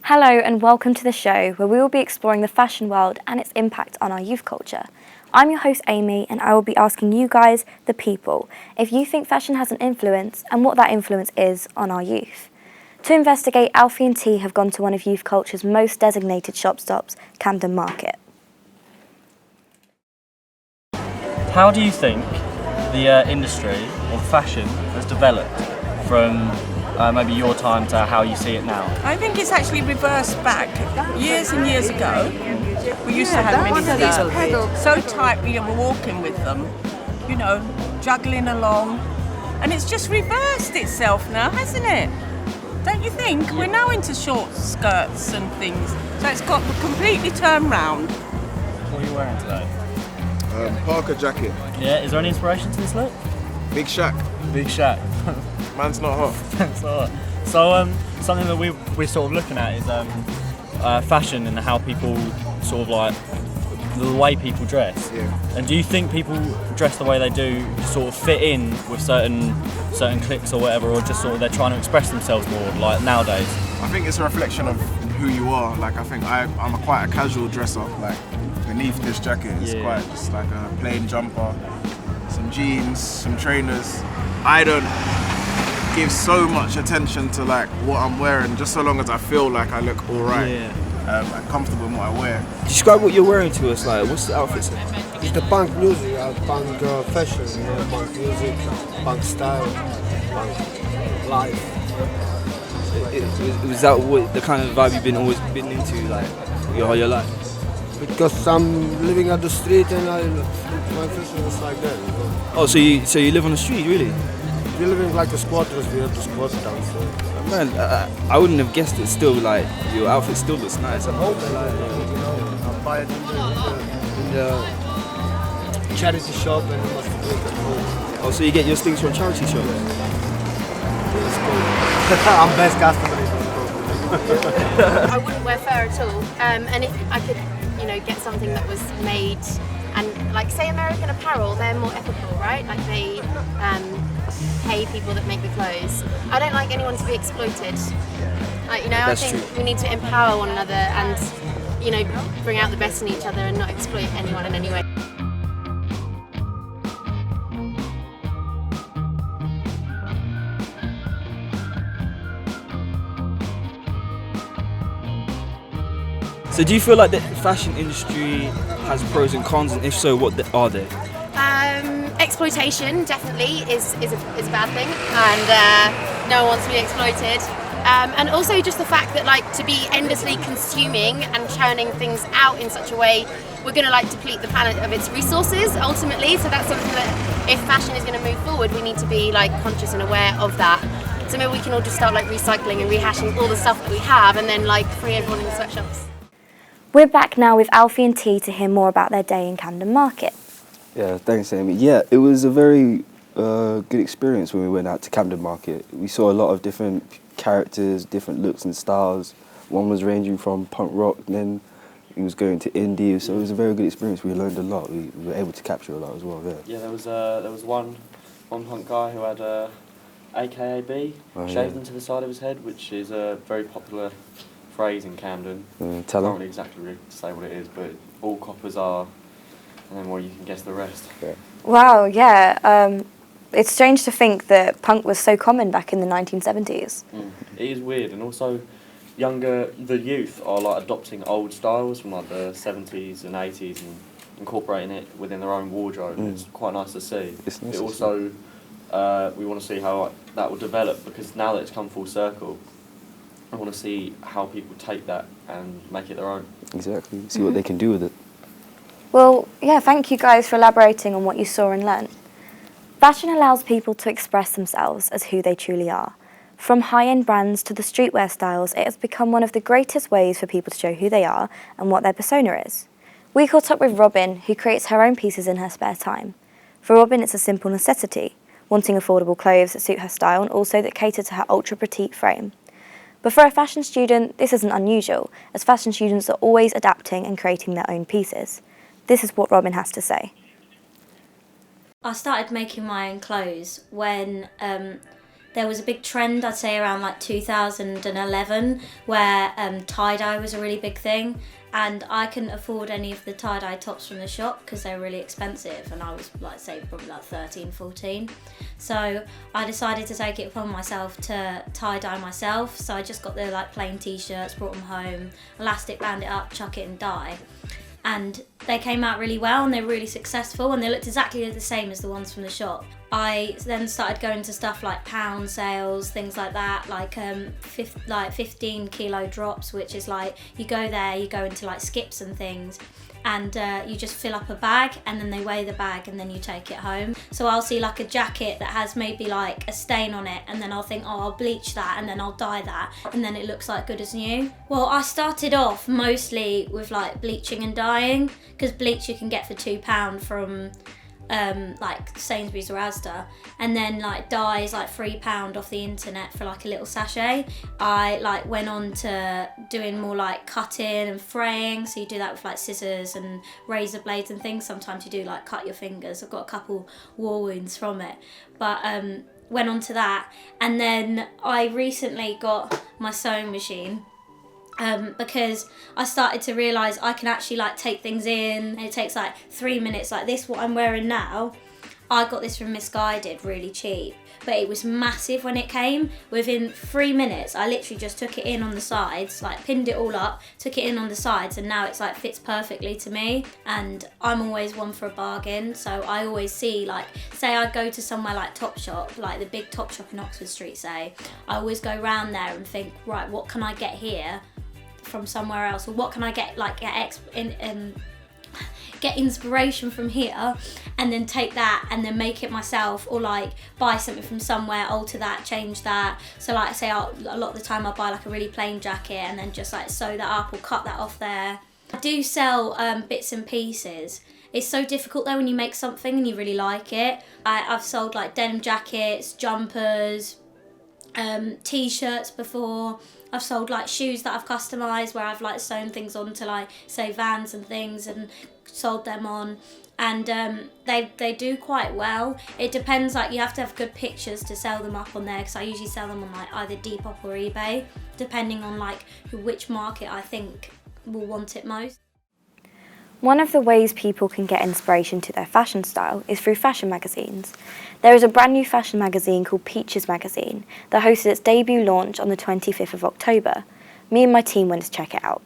Hello and welcome to the show where we will be exploring the fashion world and its impact on our youth culture. I'm your host Amy and I will be asking you guys, the people, if you think fashion has an influence and what that influence is on our youth. To investigate, Alfie and T have gone to one of youth culture's most designated shop stops, Camden Market. How do you think the industry of fashion has developed from maybe your time to how you see it now? I think it's actually reversed back. Years and years ago, we used to have mini skirts so tight we were walking with them, you know, juggling along. And it's just reversed itself now, hasn't it? Don't you think? We're now into short skirts and things. So it's got completely turned round. What are you wearing today? Parker jacket. Yeah, is there any inspiration to this look? Big Shack. Big Shack. Man's not hot. So something that we're sort of looking at is fashion and how people sort of like the way people dress. Yeah. And do you think people dress the way they do to sort of fit in with certain cliques or whatever, or just sort of they're trying to express themselves more like nowadays? I think it's a reflection of who you are. Like I think I'm quite a casual dresser. Like beneath this jacket, it's quite just like a plain jumper, some jeans, some trainers. I don't give so much attention to like what I'm wearing, just so long as I feel like I look alright and comfortable in what I wear. Describe what you're wearing to us, like what's the outfit? It's the punk music, punk fashion, you know, punk music, punk style, punk life. Was that what the kind of vibe you've always been into, like your whole life? Because I'm living at the street and my fashion is like that. You know? Oh, so you live on the street, really? We're living like the squatters, we have the squat downstairs. Man, I wouldn't have guessed it. Still, like your outfit still looks nice. I buy it in the charity shop and you must do it at home. Oh, so you get your things from charity shops? I'm best customer. I wouldn't wear fur at all, and if I could, you know, get something that was made, and like say American Apparel, they're more ethical, right? Like they pay people that make the clothes. I don't like anyone to be exploited. Like, you know, That's I think true. we need to empower one another and, you know, bring out the best in each other and not exploit anyone in any way. So do you feel like the fashion industry has pros and cons, and if so, what are they? Exploitation definitely is a bad thing, and no one wants to be exploited. And also just the fact that like to be endlessly consuming and churning things out in such a way, we're going to like deplete the planet of its resources ultimately. So that's something that if fashion is going to move forward, we need to be like conscious and aware of that. So maybe we can all just start like recycling and rehashing all the stuff that we have, and then like free everyone in the sweatshops. We're back now with Alfie and T to hear more about their day in Camden Market. Yeah, thanks, Amy. Yeah, it was a very good experience when we went out to Camden Market. We saw a lot of different characters, different looks and styles. One was ranging from punk rock, then he was going to indie, so it was a very good experience. We learned a lot. We were able to capture a lot as well there. Yeah, there was one punk guy who had AKA B shaved into the side of his head, which is a very popular phrase in Camden. Tell I him. can't exactly say what it is, but all coppers are, and then well, you can guess the rest. Yeah. Wow, yeah. It's strange to think that punk was so common back in the 1970s. It is weird, and also the youth are like adopting old styles from like the 70s and 80s and incorporating it within their own wardrobe. It's quite nice to see. It's nice It to also, we want to see how that will develop, because now that it's come full circle, I want to see how people take that and make it their own. Exactly. See what they can do with it. Well, yeah, thank you guys for elaborating on what you saw and learnt. Fashion allows people to express themselves as who they truly are. From high-end brands to the streetwear styles, it has become one of the greatest ways for people to show who they are and what their persona is. We caught up with Robin, who creates her own pieces in her spare time. For Robin, it's a simple necessity, wanting affordable clothes that suit her style and also that cater to her ultra-petite frame. But for a fashion student, this isn't unusual, as fashion students are always adapting and creating their own pieces. This is what Robin has to say. I started making my own clothes when there was a big trend, I'd say around like 2011, where tie-dye was a really big thing, and I couldn't afford any of the tie-dye tops from the shop because they were really expensive, and I was like, say, probably like 13, 14. So I decided to take it upon myself to tie-dye myself. So I just got the like plain t-shirts, brought them home, elastic band it up, chuck it and dye. And they came out really well, and they were really successful, and they looked exactly the same as the ones from the shop. I then started going to stuff like pound sales, things like that, like 15 kilo drops, which is like, you go there, you go into like Skips and things, and you just fill up a bag, and then they weigh the bag, and then you take it home. So I'll see like a jacket that has maybe like a stain on it, and then I'll think, oh, I'll bleach that, and then I'll dye that, and then it looks like good as new. Well, I started off mostly with like bleaching and dyeing, because bleach you can get for £2 from like Sainsbury's or Asda, and then like dye is like £3 off the internet for like a little sachet. I like went on to doing more like cutting and fraying, so you do that with like scissors and razor blades and things. Sometimes you do like cut your fingers. I've got a couple war wounds from it, but went on to that, and then I recently got my sewing machine. Because I started to realise I can actually like take things in. It takes like 3 minutes, like this, what I'm wearing now. I got this from Misguided, really cheap, but it was massive when it came. Within 3 minutes, I literally just took it in on the sides, like pinned it all up, took it in on the sides, and now it's like fits perfectly to me. And I'm always one for a bargain, so I always see, like, say I go to somewhere like Topshop, like the big Topshop in Oxford Street, say, I always go round there and think, right, what can I get here from somewhere else, or what can I get, like get inspiration from here, and then take that and then make it myself, or like buy something from somewhere, alter that, change that. So like say a lot of the time I'll buy like a really plain jacket and then just like sew that up or cut that off there. I do sell bits and pieces. It's so difficult though when you make something and you really like it. I've sold like denim jackets, jumpers, t-shirts before. I've sold like shoes that I've customised, where I've like sewn things onto like say Vans and things and sold them on, and they do quite well. It depends, like you have to have good pictures to sell them up on there, because I usually sell them on like either Depop or eBay, depending on like which market I think will want it most. One of the ways people can get inspiration to their fashion style is through fashion magazines. There is a brand new fashion magazine called Peaches Magazine that hosted its debut launch on the 25th of October. Me and my team went to check it out.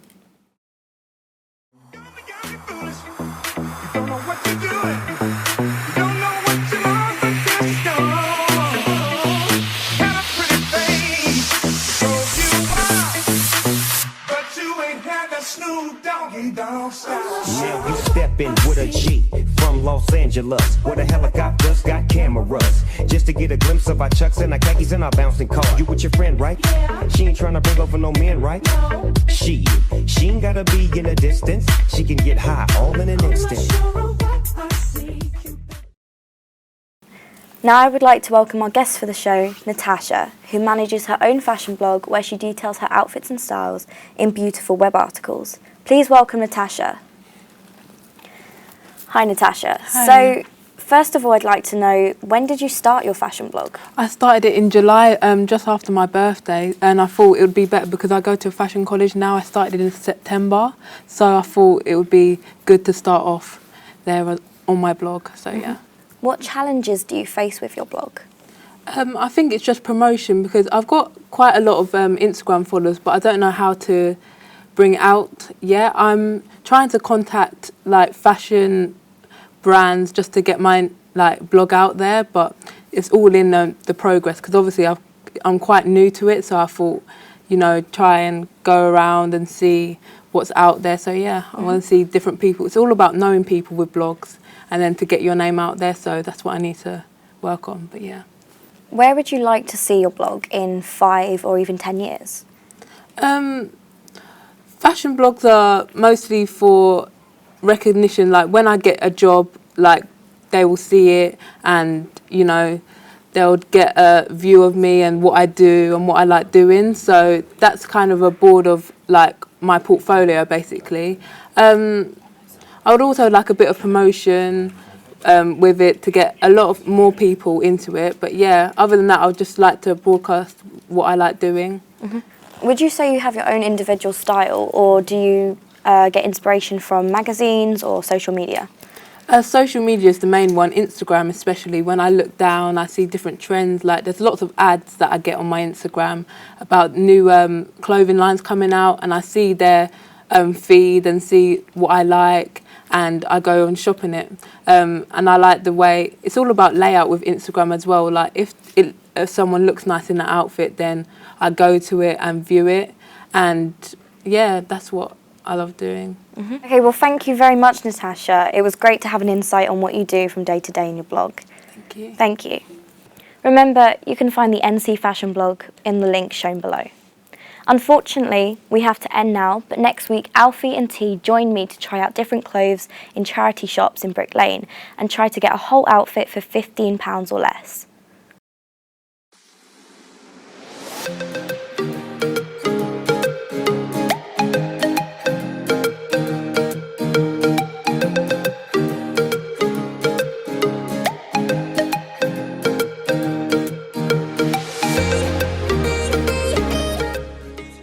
Now you stepping with a G from Los Angeles, where the helicopters got cameras, just to get a glimpse of our chucks and our khakis and our bouncing car. You with your friend, right? She ain't trying to bring over no men, right? She ain't gotta be in a distance. She can get high all in an instant. Now I would like to welcome our guest for the show, Natasha, who manages her own fashion blog where she details her outfits and styles in beautiful web articles. Please welcome Natasha. Hi Natasha. Hi. So first of all, I'd like to know, when did you start your fashion blog? I started it in July, just after my birthday, and I thought it would be better because I go to a fashion college now. I started in September, so I thought it would be good to start off there on my blog, so yeah. What challenges do you face with your blog? I think it's just promotion, because I've got quite a lot of Instagram followers, but I don't know how to bring it out yet. I'm trying to contact like fashion brands just to get my like blog out there, but it's all in the progress, because obviously I'm quite new to it, so I thought, you know, try and go around and see what's out there. So yeah, I want to see different people. It's all about knowing people with blogs and then to get your name out there, so that's what I need to work on, but yeah. Where would you like to see your blog in 5 or even 10 years? Fashion blogs are mostly for recognition. Like when I get a job, like they will see it, and you know, they'll get a view of me and what I do and what I like doing. So that's kind of a board of like my portfolio basically. I would also like a bit of promotion, with it to get a lot of more people into it. But yeah, other than that, I would just like to broadcast what I like doing. Would you say you have your own individual style, or do you get inspiration from magazines or social media? Social media is the main one, Instagram especially. When I look down, I see different trends. Like there's lots of ads that I get on my Instagram about new clothing lines coming out, and I see their feed and see what I like, and I go and shop in it. And I like the way, it's all about layout with Instagram as well. Like if someone looks nice in that outfit, then I go to it and view it. And yeah, that's what I love doing. Okay, well, thank you very much, Natasha. It was great to have an insight on what you do from day to day in your blog. Thank you. Thank you. Remember, you can find the NC Fashion blog in the link shown below. Unfortunately, we have to end now, but next week Alfie and T join me to try out different clothes in charity shops in Brick Lane and try to get a whole outfit for £15 or less.